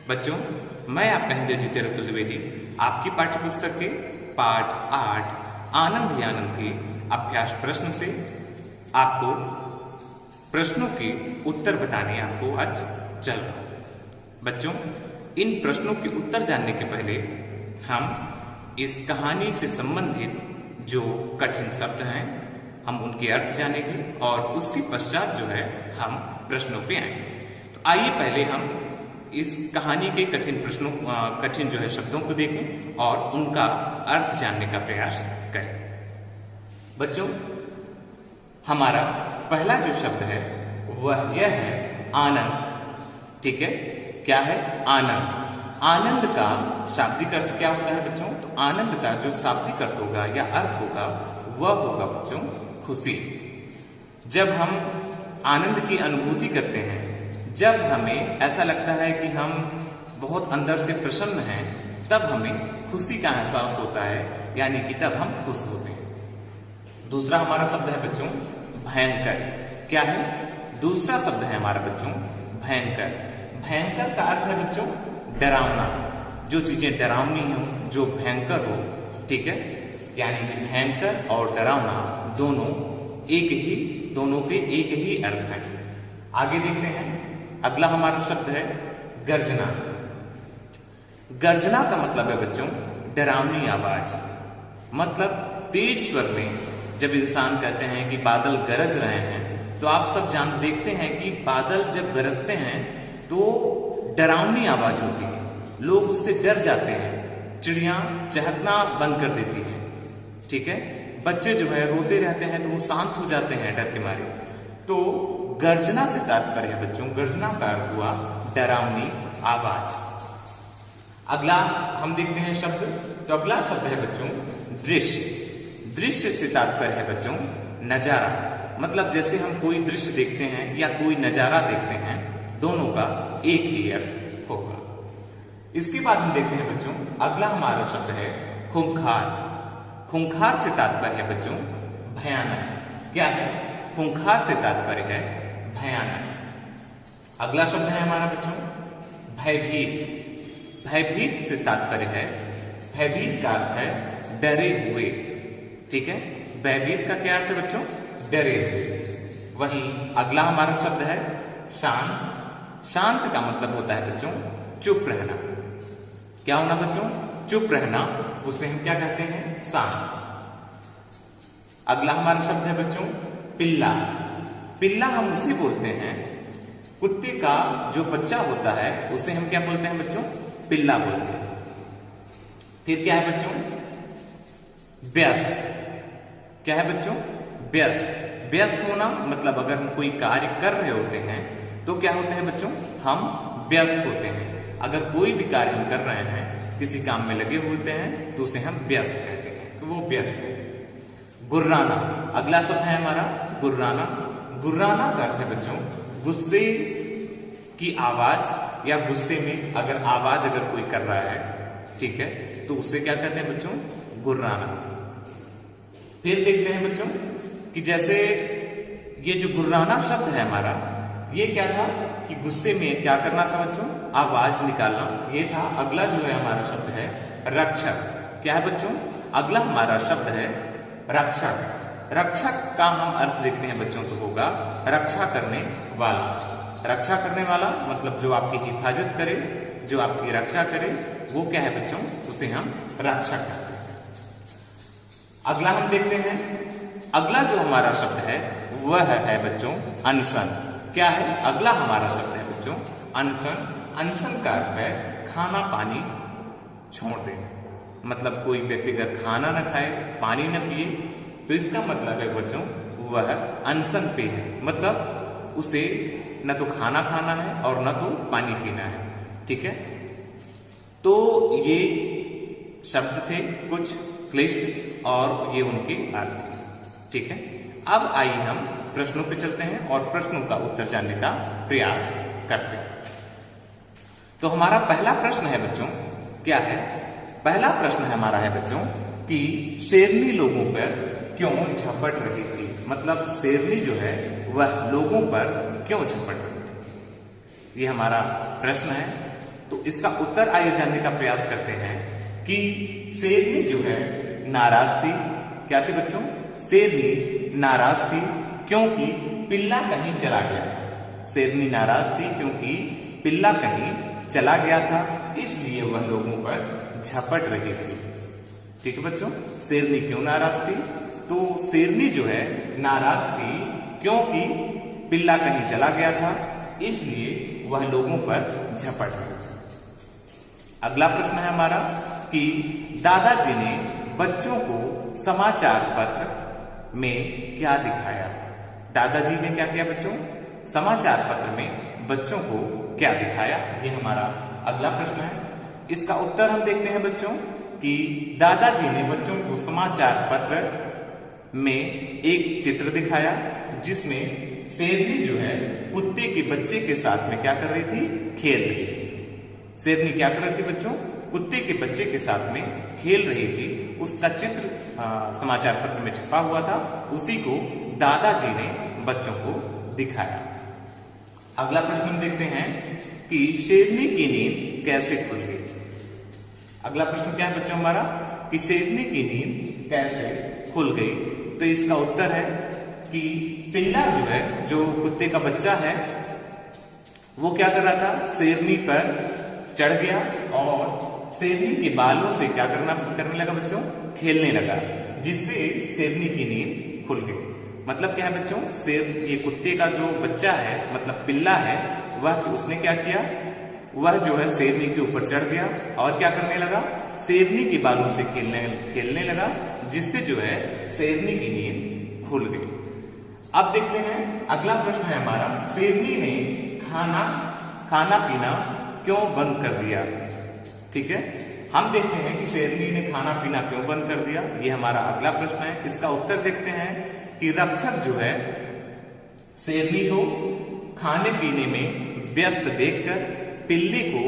बच्चों, मैं आपका हिंदी टीचर अतुल द्विवेदी आपकी पाठ्य पुस्तक के पाठ 8 आनंद ही आनंद के अभ्यास प्रश्न से आपको प्रश्नों के उत्तर बताने आपको आज चल रहा हूं। बच्चों, इन प्रश्नों के उत्तर जानने के पहले हम इस कहानी से संबंधित जो कठिन शब्द हैं हम उनके अर्थ जानेंगे और उसके पश्चात जो है हम प्रश्नों पे आएंगे। तो आइए पहले हम इस कहानी के कठिन जो है शब्दों को देखें और उनका अर्थ जानने का प्रयास करें। बच्चों, हमारा पहला जो शब्द है वह यह है आनंद। ठीक है, क्या है? आनंद। आनंद का शाब्दिक अर्थ क्या होता है बच्चों? तो आनंद का जो शाब्दिक अर्थ होगा या अर्थ होगा वह होगा बच्चों खुशी। जब हम आनंद की अनुभूति करते हैं, जब हमें ऐसा लगता है कि हम बहुत अंदर से प्रसन्न हैं, तब हमें खुशी का एहसास होता है, यानी कि तब हम खुश होते हैं। दूसरा हमारा शब्द है बच्चों भयंकर। क्या है? दूसरा शब्द है हमारा बच्चों भयंकर। भयंकर का अर्थ है बच्चों डरावना। जो चीजें डरावनी हो, जो भयंकर हो, ठीक है, यानी कि भयंकर और डरावना दोनों पे एक ही अर्थ है। आगे देखते हैं, अगला हमारा शब्द है गर्जना। गर्जना का मतलब है बच्चों डरावनी आवाज। मतलब तेज स्वर में जब इंसान कहते हैं कि बादल गरज रहे हैं, तो आप सब देखते हैं कि बादल जब गरजते हैं तो डरावनी आवाज होती है, लोग उससे डर जाते हैं, चिड़िया चहकना बंद कर देती है। ठीक है, बच्चे जो है रोते रहते हैं तो वो शांत हो जाते हैं डर के मारे। तो गर्जना से तात्पर्य है बच्चों, गर्जना का अर्थ हुआ डरावनी आवाज। अगला हम देखते हैं शब्द, तो अगला शब्द है बच्चों दृश्य। दृश्य से तात्पर्य है बच्चों नजारा। मतलब जैसे हम कोई दृश्य देखते हैं या कोई नजारा देखते हैं, दोनों का एक ही अर्थ होगा। इसके बाद हम देखते हैं बच्चों अगला हमारा शब्द है खूंखार। खूंखार से तात्पर्य है बच्चों भयानक। क्या है? खूंखार से तात्पर्य है भयानक। अगला शब्द है हमारा बच्चों भयभीत। भयभीत से तात्पर्य है, भयभीत का अर्थ है डरे हुए। ठीक है, भयभीत का क्या अर्थ है बच्चों? डरे हुए। वहीं अगला हमारा शब्द है शांत। शांत का मतलब होता है बच्चों चुप रहना। क्या होना बच्चों? चुप रहना, उसे हम क्या कहते हैं? शांत। अगला हमारा शब्द है बच्चों पिल्ला। पिल्ला हम उसे बोलते हैं, कुत्ते का जो बच्चा होता है उसे हम क्या बोलते हैं बच्चों? पिल्ला बोलते हैं। फिर क्या है बच्चों? व्यस्त। क्या है बच्चों? व्यस्त। व्यस्त होना मतलब अगर हम कोई कार्य कर रहे होते हैं तो क्या होते हैं बच्चों? हम व्यस्त होते हैं। अगर कोई भी कार्य हम कर रहे हैं, किसी काम में लगे होते हैं, तो उसे हम व्यस्त कहते हैं, तो वो व्यस्त है। गुर्राना। अगला शब्द है हमारा गुर्राना। गुर्राना का अर्थ है बच्चों गुस्से की आवाज, या गुस्से में अगर आवाज अगर कोई कर रहा है, ठीक है, तो उसे क्या कहते हैं बच्चों? गुर्राना। फिर देखते हैं बच्चों कि जैसे ये जो गुर्राना शब्द है हमारा, ये क्या था कि गुस्से में क्या करना था बच्चों? आवाज निकालना, ये था। अगला जो है हमारा शब्द है रक्षक। क्या है बच्चों? अगला हमारा शब्द है रक्षक। रक्षक का हम अर्थ देखते हैं बच्चों, तो होगा रक्षा करने वाला। रक्षा करने वाला मतलब जो आपकी हिफाजत करे, जो आपकी रक्षा करे, वो क्या है बच्चों? उसे हम रक्षक कहते हैं। अगला हम देखते हैं, अगला जो हमारा शब्द है वह है बच्चों अनशन। क्या है? अगला हमारा शब्द है बच्चों अनशन। अनशन का अर्थ है खाना पानी छोड़ देना। मतलब कोई व्यक्ति अगर खाना न खाए, पानी न पिए, तो इसका मतलब है बच्चों वह अनशन पे है। मतलब उसे न तो खाना खाना है और न तो पानी पीना है। ठीक है, तो ये शब्द थे कुछ क्लिष्ट और ये उनके अर्थ थे। ठीक है, अब आइए हम प्रश्नों पे चलते हैं और प्रश्नों का उत्तर जानने का प्रयास करते हैं। तो हमारा पहला प्रश्न है बच्चों, क्या है? पहला प्रश्न हमारा है बच्चों कि शेरनी लोगों पर क्यों झपट रही थी। मतलब शेरनी जो है वह लोगों पर क्यों झपट रही थी, ये हमारा प्रश्न है। तो इसका उत्तर आइए जानने का प्रयास करते हैं कि शेरनी जो है नाराज थी। क्या थी बच्चों? शेरनी नाराज थी क्योंकि पिल्ला कहीं चला गया था। शेरनी नाराज थी क्योंकि पिल्ला कहीं चला गया था, इसलिए वह लोगों पर झपट रही थी। ठीक है बच्चों, शेरनी क्यों नाराज थी? तो शेरनी जो है नाराज थी क्योंकि पिल्ला कहीं चला गया था, इसलिए वह लोगों पर झपट रही थी। अगला प्रश्न है हमारा कि दादाजी ने बच्चों को समाचार पत्र में क्या दिखाया। दादाजी ने क्या किया बच्चों? समाचार पत्र में बच्चों को क्या दिखाया, ये हमारा अगला प्रश्न है। इसका उत्तर हम देखते हैं बच्चों कि दादाजी ने बच्चों को समाचार पत्र में एक चित्र दिखाया जिसमें शेरनी जो है कुत्ते के बच्चे के साथ में क्या कर रही थी? खेल रही थी। शेरनी क्या कर रही थी बच्चों? कुत्ते के बच्चे के साथ में खेल रही थी। उसका चित्र समाचार पत्र में छपा हुआ था, उसी को दादाजी ने बच्चों को दिखाया। अगला प्रश्न हम देखते हैं कि शेरनी की नींद कैसे खुल गई। अगला प्रश्न क्या है बच्चों हमारा कि शेरनी की नींद कैसे खुल गई। तो इसका उत्तर है कि पिल्ला जो है, जो कुत्ते का बच्चा है, वो क्या कर रहा था? शेरनी पर चढ़ गया और शेरनी के बालों से क्या करने लगा बच्चों? खेलने लगा, जिससे शेरनी की नींद खुल गई। मतलब क्या है बच्चों? ये कुत्ते का जो बच्चा है, मतलब पिल्ला है, वह उसने क्या किया? वह जो है शेरनी के ऊपर चढ़ गया और क्या करने लगा? शेरनी के बालों से खेलने लगा, जिससे जो है शेरनी की नींद खुल गई। अब देखते हैं अगला प्रश्न है हमारा, शेरनी ने खाना पीना क्यों बंद कर दिया। ठीक है, हम देखते हैं कि शेरनी ने खाना पीना क्यों बंद कर दिया, ये हमारा अगला प्रश्न है। इसका उत्तर देखते हैं कि रक्षक जो है शेरनी को खाने पीने में व्यस्त देखकर पिल्ले को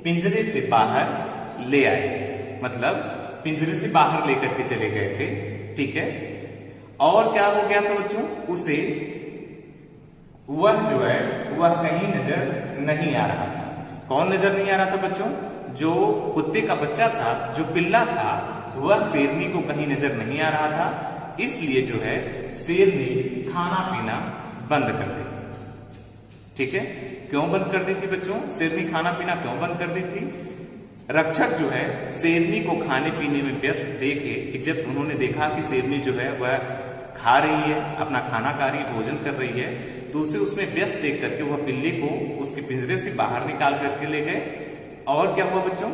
पिंजरे से बाहर ले आए। मतलब पिंजरे से बाहर लेकर के चले गए थे। ठीक है, और क्या हो गया था बच्चों? उसे वह जो है वह कहीं नजर नहीं आ रहा था। कौन नजर नहीं आ रहा था बच्चों? जो कुत्ते का बच्चा था, जो पिल्ला था, वह शेरनी को कहीं नजर नहीं आ रहा था, इसलिए जो है शेरनी खाना पीना बंद कर दी थी। ठीक है, क्यों बंद कर दी थी बच्चों? शेरनी खाना पीना क्यों बंद कर दी थी? रक्षक जो है शेरनी को खाने पीने में व्यस्त देखे कि जब उन्होंने देखा कि शेरनी जो है वह खा रही है, अपना खाना खा रही है, भोजन कर रही है, तो उसे उसमें व्यस्त देख करके वह पिल्ले को उसके पिंजरे से बाहर निकाल करके ले गए। और क्या हुआ बच्चों?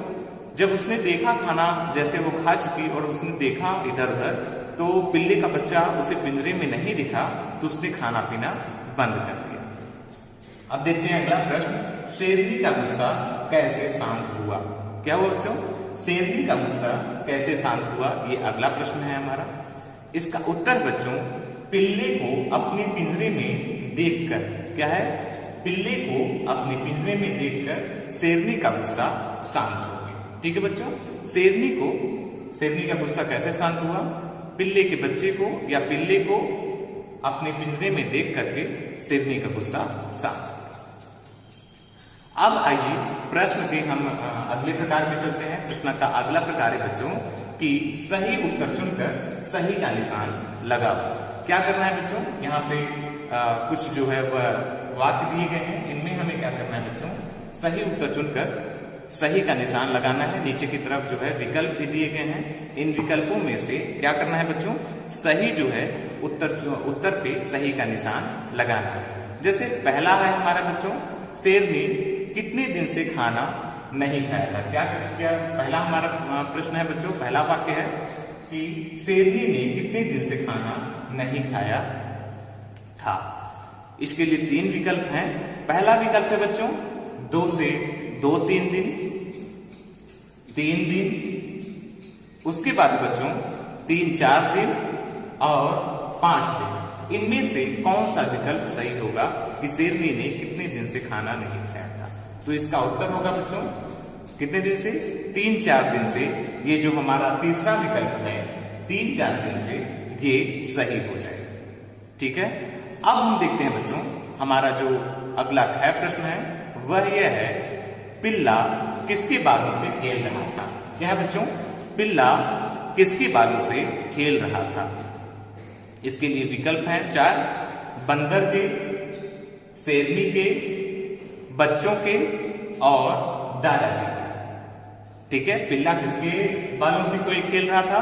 जब उसने देखा खाना जैसे वो खा चुकी और उसने देखा इधर उधर, तो पिल्ले का बच्चा उसे पिंजरे में नहीं दिखा, तो उसने खाना पीना बंद कर दिया। अब देखते हैं अगला प्रश्न, शेरनी का गुस्सा कैसे शांत हुआ। क्या हुआ बच्चों? शेरनी का गुस्सा कैसे शांत हुआ, ये अगला प्रश्न है हमारा। इसका उत्तर बच्चों, पिल्ले को अपने पिंजरे में देखकर, क्या है? पिल्ले को अपने पिंजरे में देखकर शेरनी का गुस्सा शांत हो गया। ठीक है बच्चों, शेरनी का गुस्सा कैसे शांत हुआ? पिल्ले के बच्चे को या पिल्ले को अपने पिंजरे में देख करके शेरनी का गुस्सा शांत। अब आइए प्रश्न के हम अगले प्रकार में चलते हैं। प्रश्न का अगला प्रकार है बच्चों कि सही उत्तर चुनकर सही का निशान लगाओ। क्या करना है बच्चों? यहाँ पे कुछ जो है वह वाक्य दिए गए हैं, इनमें हमें क्या करना है बच्चों? सही उत्तर चुनकर सही का निशान लगाना है। नीचे की तरफ जो है विकल्प भी दिए गए हैं, इन विकल्पों में से क्या करना है बच्चों? सही जो है उत्तर पे सही का निशान लगाना है। जैसे पहला है हमारा बच्चों, शेरनी कितने दिन से खाना नहीं खाया था। क्या पहला हमारा प्रश्न है बच्चों, पहला वाक्य है कि शेरनी ने कितने दिन से खाना नहीं खाया था। इसके लिए 3 विकल्प हैं। पहला विकल्प है बच्चों 2 से 2-3 दिन, 3 दिन, उसके बाद बच्चों 3-4 दिन और 5 दिन। इनमें से कौन सा विकल्प सही होगा कि शेरनी ने कितने दिन से खाना नहीं खाया था? तो इसका उत्तर होगा बच्चों कितने दिन से? 3-4 दिन से। ये जो हमारा तीसरा विकल्प है 3-4 दिन से, ये सही हो जाएगा। ठीक है, अब हम देखते हैं बच्चों हमारा जो अगला ख प्रश्न है वह यह है पिल्ला किसके बालों से खेल रहा था? क्या है बच्चों? पिल्ला किसके बालों से खेल रहा था? इसके लिए विकल्प है 4, बंदर के, शेरनी के, बच्चों के और दादाजी के। ठीक है, पिल्ला किसके बालों से कोई खेल रहा था?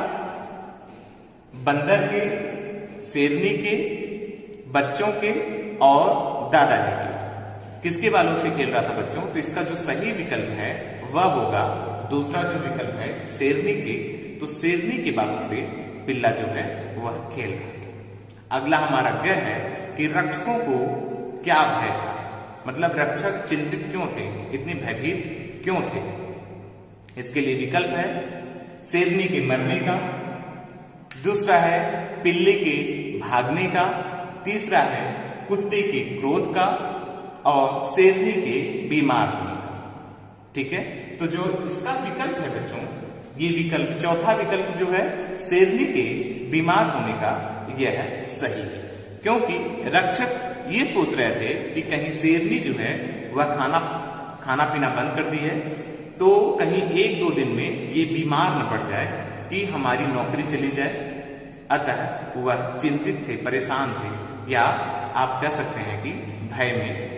बंदर के, शेरनी के, बच्चों के और दादाजी के। किसके बालों से खेल रहा था बच्चों? तो इसका जो सही विकल्प है वह होगा दूसरा जो विकल्प है, शेरनी के। तो शेरनी के बालों से पिल्ला जो है वह खेल रहा था। अगला हमारा यह है कि रक्षकों को क्या भय था? मतलब रक्षक चिंतित क्यों थे, इतने भयभीत क्यों थे? इसके लिए विकल्प है शेरनी के मरने का, दूसरा है पिल्ले के भागने का, तीसरा है कुत्ते के क्रोध का और शेरनी के बीमार होने का। ठीक है, तो जो इसका विकल्प है बच्चों, ये विकल्प चौथा विकल्प जो है शेरनी के बीमार होने का, यह है सही है। क्योंकि रक्षक ये सोच रहे थे कि कहीं शेरनी जो है वह खाना पीना बंद कर दी है, तो कहीं 1-2 दिन में ये बीमार न पड़ जाए कि हमारी नौकरी चली जाए। अतः वह चिंतित थे, परेशान थे, या आप कह सकते हैं कि भय में